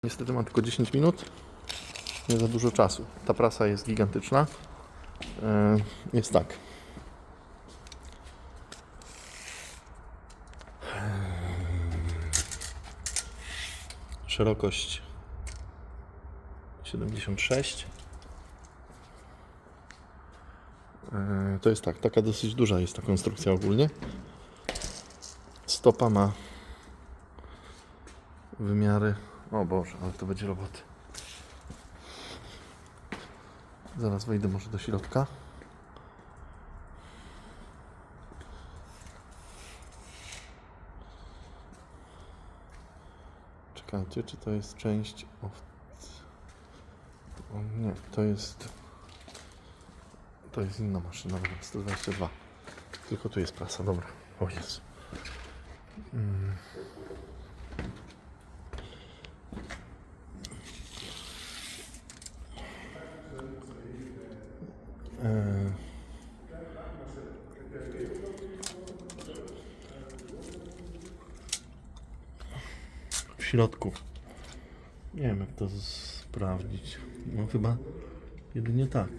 Niestety mam tylko 10 minut, nie za dużo czasu. Ta prasa jest gigantyczna. Jest tak. Szerokość 76. To jest tak, taka dosyć duża jest ta konstrukcja ogólnie. Stopa ma wymiary... O Boże, ale to będzie roboty. Zaraz wejdę może do środka. Czekajcie, czy to jest część... O nie, to jest inna maszyna, 122. Tylko tu jest prasa, dobra. O Jezu. W środku. Nie wiem, jak to sprawdzić. No chyba jedynie tak.